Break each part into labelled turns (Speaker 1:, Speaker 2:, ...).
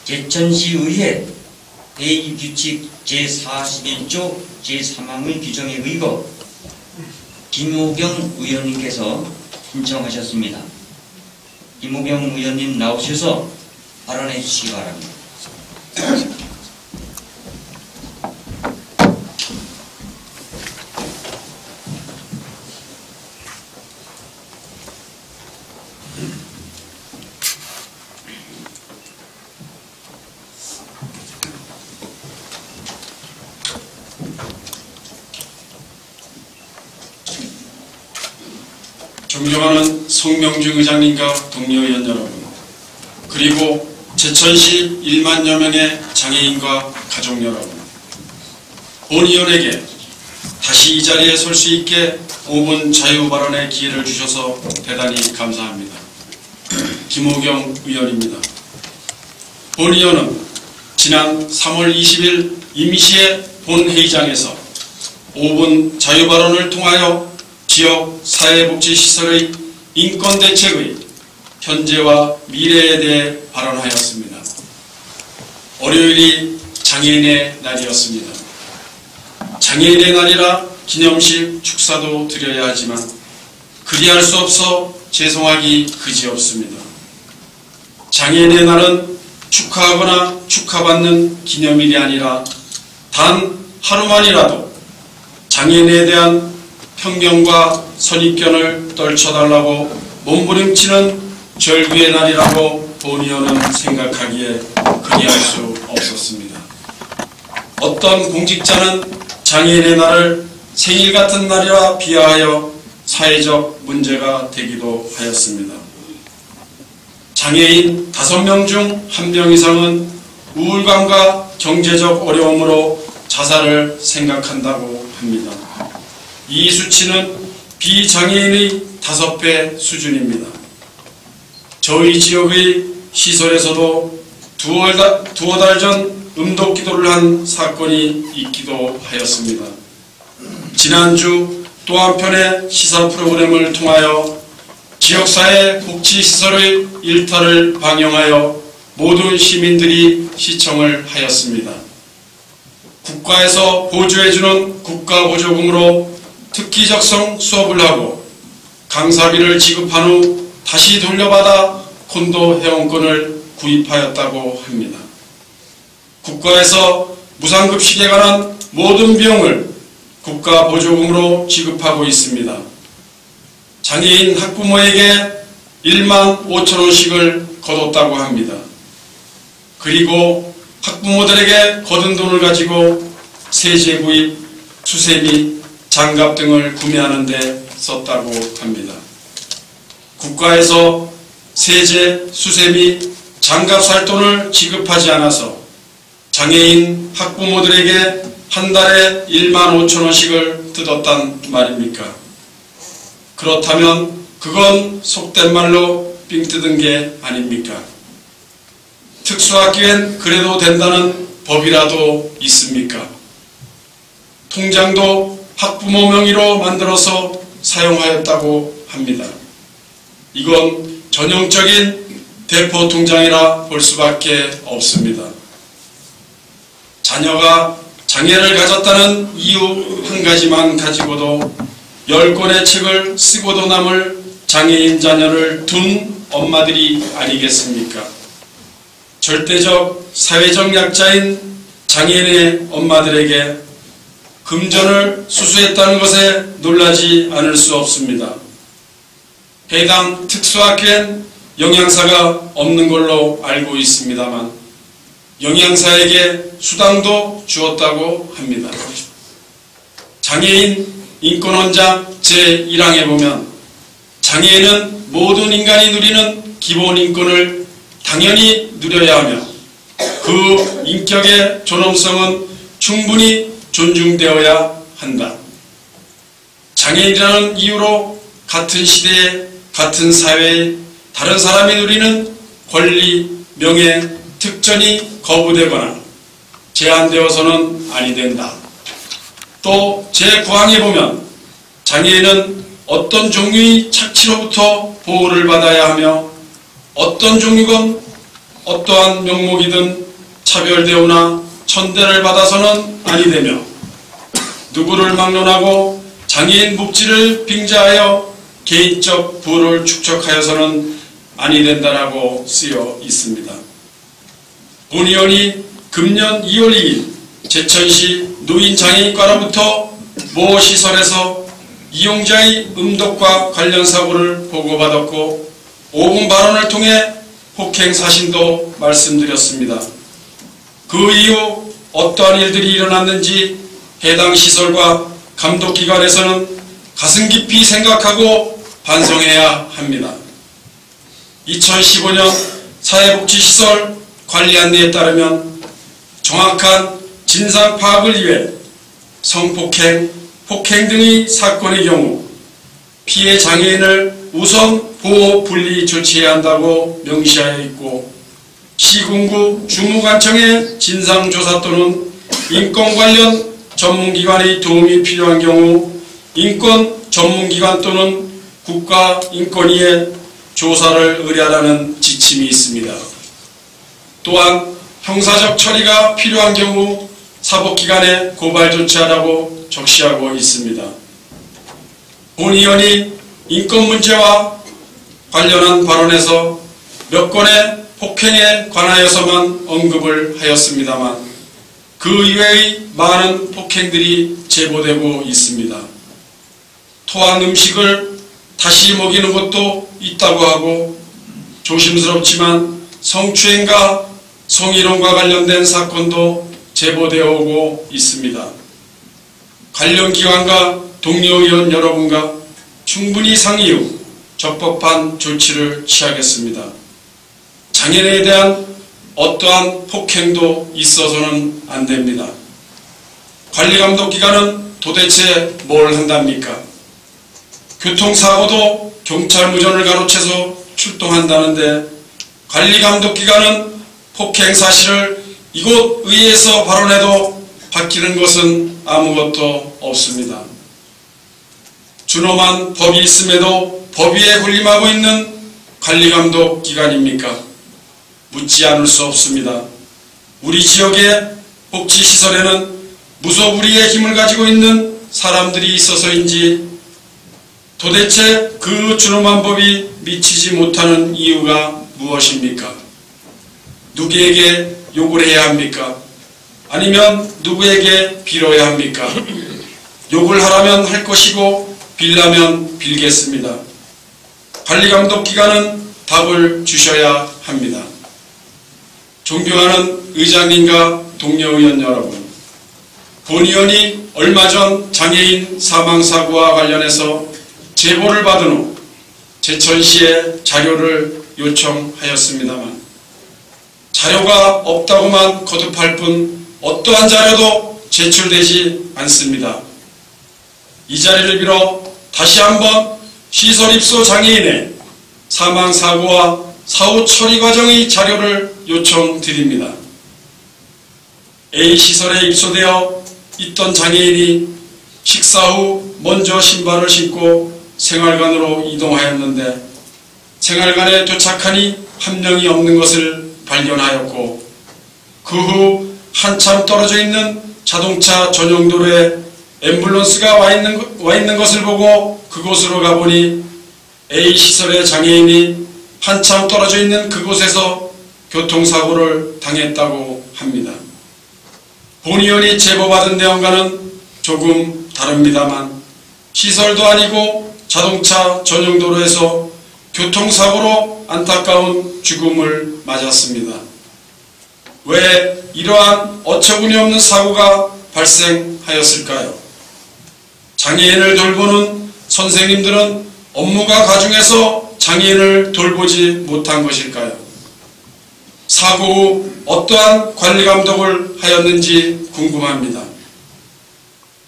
Speaker 1: 제천시의회 대의규칙 제41조 제3항의 규정에 의거 김호경 의원님께서 신청하셨습니다. 김호경 의원님 나오셔서 발언해 주시기 바랍니다.
Speaker 2: 존경하는 송명중 의장님과 동료 의원 여러분, 그리고 제천시 1만여 명의 장애인과 가족 여러분, 본의원에게 다시 이 자리에 설 수 있게 5분 자유 발언의 기회를 주셔서 대단히 감사합니다. 김호경 의원입니다. 본의원은 지난 3월 20일 임시의 본회의장에서 5분 자유 발언을 통하여 지역 사회복지시설의 인권대책의 현재와 미래에 대해 발언하였습니다. 월요일이 장애인의 날이었습니다. 장애인의 날이라 기념식 축사도 드려야 하지만 그리할 수 없어 죄송하기 그지없습니다. 장애인의 날은 축하하거나 축하받는 기념일이 아니라 단 하루만이라도 장애인에 대한 편견과 선입견을 떨쳐달라고 몸부림치는 절규의 날이라고 본의원은 생각하기에 그리할 수 없었습니다. 어떤 공직자는 장애인의 날을 생일 같은 날이라 비하하여 사회적 문제가 되기도 하였습니다. 장애인 5명 중 1명 이상은 우울감과 경제적 어려움으로 자살을 생각한다고 합니다. 이 수치는 비장애인의 5배 수준입니다. 저희 지역의 시설에서도 두어 달 전 음독기도를 한 사건이 있기도 하였습니다. 지난주 또 한편의 시사 프로그램을 통하여 지역사회 복지시설의 일탈을 방영하여 모든 시민들이 시청을 하였습니다. 국가에서 보조해주는 국가보조금으로 특기적성 수업을 하고 강사비를 지급한 후 다시 돌려받아 콘도 회원권을 구입하였다고 합니다. 국가에서 무상급식에 관한 모든 비용을 국가보조금으로 지급하고 있습니다. 장애인 학부모에게 1만 5천 원씩을 거뒀다고 합니다. 그리고 학부모들에게 거둔 돈을 가지고 세제 구입, 수세미, 장갑 등을 구매하는 데 썼다고 합니다. 국가에서 세제, 수세미, 장갑 살 돈을 지급하지 않아서 장애인 학부모들에게 한 달에 1만 5천 원씩을 뜯었단 말입니까? 그렇다면 그건 속된 말로 삥 뜯은 게 아닙니까? 특수학교엔 그래도 된다는 법이라도 있습니까? 통장도 학부모 명의로 만들어서 사용하였다고 합니다. 이건 전형적인 대포 통장이라 볼 수밖에 없습니다. 자녀가 장애를 가졌다는 이유 한 가지만 가지고도 10권의 책을 쓰고도 남을 장애인 자녀를 둔 엄마들이 아니겠습니까? 절대적 사회적 약자인 장애인의 엄마들에게 금전을 수수했다는 것에 놀라지 않을 수 없습니다. 해당 특수학교엔 영양사가 없는 걸로 알고 있습니다만 영양사에게 수당도 주었다고 합니다. 장애인 인권헌장 제1항에 보면 장애인은 모든 인간이 누리는 기본 인권을 당연히 누려야 하며 그 인격의 존엄성은 충분히 존중되어야 한다. 장애인이라는 이유로 같은 시대에 같은 사회에 다른 사람이 누리는 권리, 명예, 특전이 거부되거나 제한되어서는 아니 된다. 또 제9항에 보면 장애인은 어떤 종류의 착취로부터 보호를 받아야 하며 어떤 종류건 어떠한 명목이든 차별대우나 천대를 받아서는 아니 되며 누구를 막론하고 장애인 복지를 빙자하여 개인적 부를 축적하여서는 아니 된다라고 쓰여 있습니다. 본의원이 금년 2월 2일 제천시 노인장애인과로부터 모 시설에서 이용자의 음독과 관련 사고를 보고받았고 5분 발언을 통해 폭행 사실도 말씀드렸습니다. 그 이후 어떠한 일들이 일어났는지 해당 시설과 감독기관에서는 가슴 깊이 생각하고 반성해야 합니다. 2015년 사회복지시설 관리 안내에 따르면 정확한 진상 파악을 위해 성폭행, 폭행 등의 사건의 경우 피해 장애인을 우선 보호 분리 조치해야 한다고 명시하여 있고 시군구 주무관청의 진상조사 또는 인권 관련 전문기관의 도움이 필요한 경우 인권 전문기관 또는 국가인권위에 조사를 의뢰하라는 지침이 있습니다. 또한 형사적 처리가 필요한 경우 사법기관에 고발 조치하라고 적시하고 있습니다. 본의원이 인권 문제와 관련한 발언에서 몇 건의 폭행에 관하여서만 언급을 하였습니다만 그 이외의 많은 폭행들이 제보되고 있습니다. 토한 음식을 다시 먹이는 것도 있다고 하고 조심스럽지만 성추행과 성희롱과 관련된 사건도 제보되어 오고 있습니다. 관련 기관과 동료 의원 여러분과 충분히 상의 후 적법한 조치를 취하겠습니다. 장애인에 대한 어떠한 폭행도 있어서는 안 됩니다. 관리감독기관은 도대체 뭘 한답니까? 교통사고도 경찰 무전을 가로채서 출동한다는데 관리감독기관은 폭행 사실을 이곳 의회에서 발언해도 바뀌는 것은 아무것도 없습니다. 준엄한 법이 있음에도 법 위에 군림하고 있는 관리감독기관입니까? 묻지 않을 수 없습니다. 우리 지역의 복지시설에는 무소불위의 힘을 가지고 있는 사람들이 있어서인지 도대체 그 준엄한 법이 미치지 못하는 이유가 무엇입니까? 누구에게 욕을 해야 합니까? 아니면 누구에게 빌어야 합니까? 욕을 하라면 할 것이고 빌라면 빌겠습니다. 관리감독기관은 답을 주셔야 합니다. 존경하는 의장님과 동료 의원 여러분, 본의원이 얼마 전 장애인 사망사고와 관련해서 제보를 받은 후 제천시에 자료를 요청하였습니다만 자료가 없다고만 거듭할 뿐 어떠한 자료도 제출되지 않습니다. 이 자리를 빌어 다시 한번 시설 입소 장애인의 사망사고와 사후 처리 과정의 자료를 요청드립니다. A시설에 입소되어 있던 장애인이 식사 후 먼저 신발을 신고 생활관으로 이동하였는데 생활관에 도착하니 한 명이 없는 것을 발견하였고 그 후 한참 떨어져 있는 자동차 전용 도로에 앰뷸런스가 와 있는 것을 보고 그곳으로 가보니 A시설의 장애인이 한참 떨어져 있는 그곳에서 교통사고를 당했다고 합니다. 본의원이 제보받은 내용과는 조금 다릅니다만 시설도 아니고 자동차 전용 도로에서 교통사고로 안타까운 죽음을 맞았습니다. 왜 이러한 어처구니 없는 사고가 발생하였을까요? 장애인을 돌보는 선생님들은 업무가 가중해서 장애인을 돌보지 못한 것일까요? 사고 후 어떠한 관리감독을 하였는지 궁금합니다.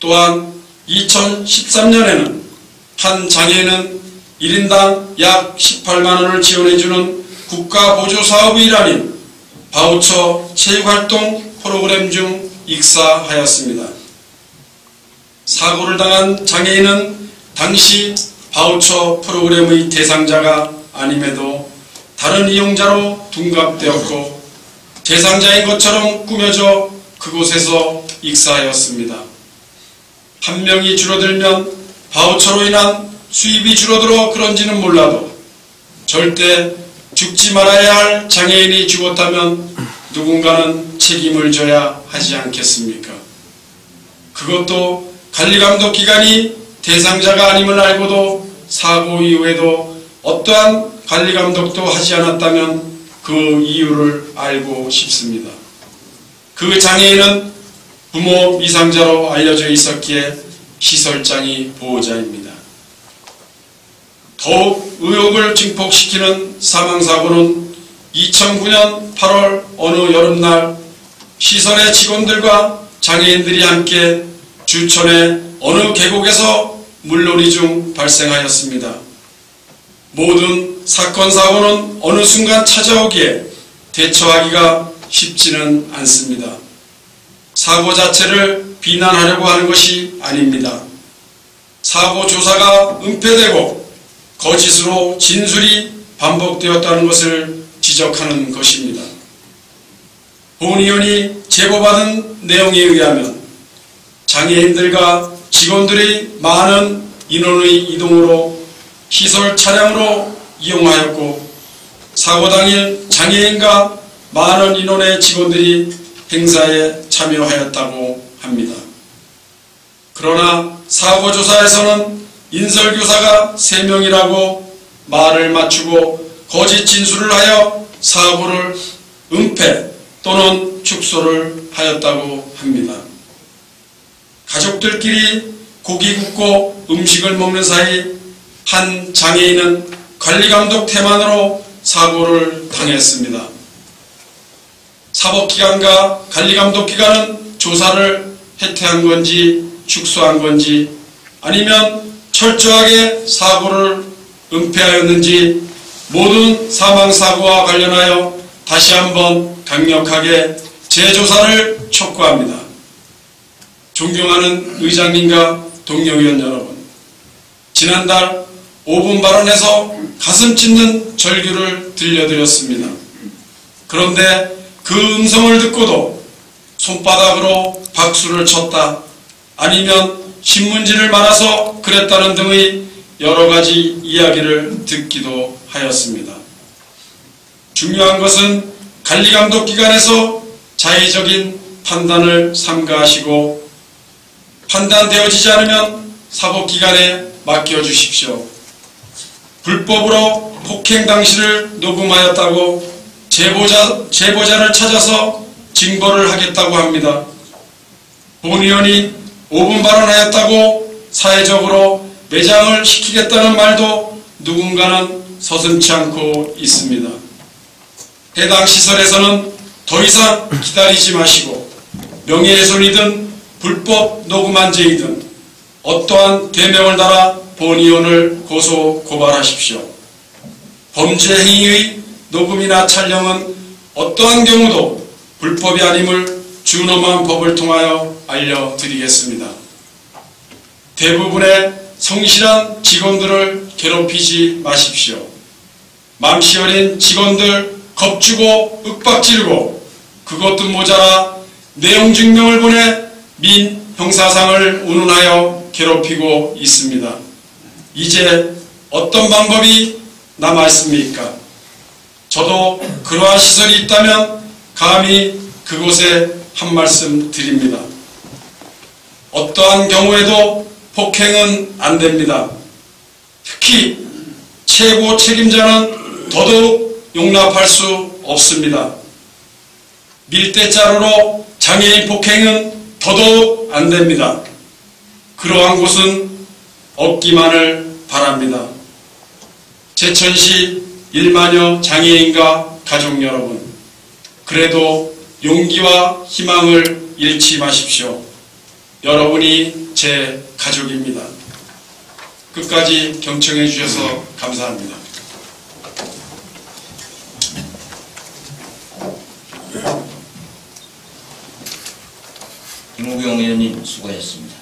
Speaker 2: 또한 2013년에는 한 장애인은 1인당 약 18만원을 지원해주는 국가보조사업의 일환인 바우처 체육활동 프로그램 중 익사하였습니다. 사고를 당한 장애인은 당시 바우처 프로그램의 대상자가 아님에도 다른 이용자로 둔갑되었고 대상자인 것처럼 꾸며져 그곳에서 익사하였습니다. 한 명이 줄어들면 바우처로 인한 수입이 줄어들어 그런지는 몰라도 절대 죽지 말아야 할 장애인이 죽었다면 누군가는 책임을 져야 하지 않겠습니까? 그것도 관리감독 기관이 대상자가 아님을 알고도 사고 이후에도 어떠한 관리감독도 하지 않았다면 그 이유를 알고 싶습니다. 그 장애인은 부모 미상자로 알려져 있었기에 시설장이 보호자입니다. 더욱 의혹을 증폭시키는 사망사고는 2009년 8월 어느 여름날 시설의 직원들과 장애인들이 함께 주천의 어느 계곡에서 물놀이 중 발생하였습니다. 모든 사건 사고는 어느 순간 찾아오기에 대처하기가 쉽지는 않습니다. 사고 자체를 비난하려고 하는 것이 아닙니다. 사고 조사가 은폐되고 거짓으로 진술이 반복되었다는 것을 지적하는 것입니다. 본의원이 제보받은 내용에 의하면 장애인들과 직원들의 많은 인원의 이동으로 시설 차량으로 이용하였고 사고 당일 장애인과 많은 인원의 직원들이 행사에 참여하였다고 합니다. 그러나 사고 조사에서는 인설교사가 3명이라고 말을 맞추고 거짓 진술을 하여 사고를 은폐 또는 축소를 하였다고 합니다. 가족들끼리 고기 굽고 음식을 먹는 사이 한 장애인은 관리감독 태만으로 사고를 당했습니다. 사법기관과 관리감독기관은 조사를 해태한 건지 축소한 건지 아니면 철저하게 사고를 은폐하였는지 모든 사망사고와 관련하여 다시 한번 강력하게 재조사를 촉구합니다. 존경하는 의장님과 동료위원 여러분, 지난달 5분 발언에서 가슴 찢는 절규를 들려드렸습니다. 그런데 그 음성을 듣고도 손바닥으로 박수를 쳤다, 아니면 신문지를 말아서 그랬다는 등의 여러 가지 이야기를 듣기도 하였습니다. 중요한 것은 관리감독기관에서 자의적인 판단을 삼가하시고 판단되어지지 않으면 사법기관에 맡겨주십시오. 불법으로 폭행 당시를 녹음하였다고 제보자를 찾아서 징벌을 하겠다고 합니다. 본의원이 5분 발언하였다고 사회적으로 매장을 시키겠다는 말도 누군가는 서슴지 않고 있습니다. 해당 시설에서는 더 이상 기다리지 마시고 명예훼손이든 불법 녹음한 죄이든 어떠한 죄명을 달아 본의원을 고소 고발하십시오. 범죄 행위의 녹음이나 촬영은 어떠한 경우도 불법이 아님을 준엄한 법을 통하여 알려드리겠습니다. 대부분의 성실한 직원들을 괴롭히지 마십시오. 맘씨 어린 직원들 겁주고 윽박지르고 그것도 모자라 내용 증명을 보내 민 형사상을 운운하여 괴롭히고 있습니다. 이제 어떤 방법이 남아있습니까? 저도 그러한 시설이 있다면 감히 그곳에 한 말씀 드립니다. 어떠한 경우에도 폭행은 안 됩니다. 특히 최고 책임자는 더더욱 용납할 수 없습니다. 밀대자루로 장애인 폭행은 더더욱 안 됩니다. 그러한 곳은 없기만을 바랍니다. 제천시 1만여 장애인과 가족 여러분, 그래도 용기와 희망을 잃지 마십시오. 여러분이 제 가족입니다. 끝까지 경청해 주셔서 감사합니다.
Speaker 1: 김우경 의원님 수고하셨습니다.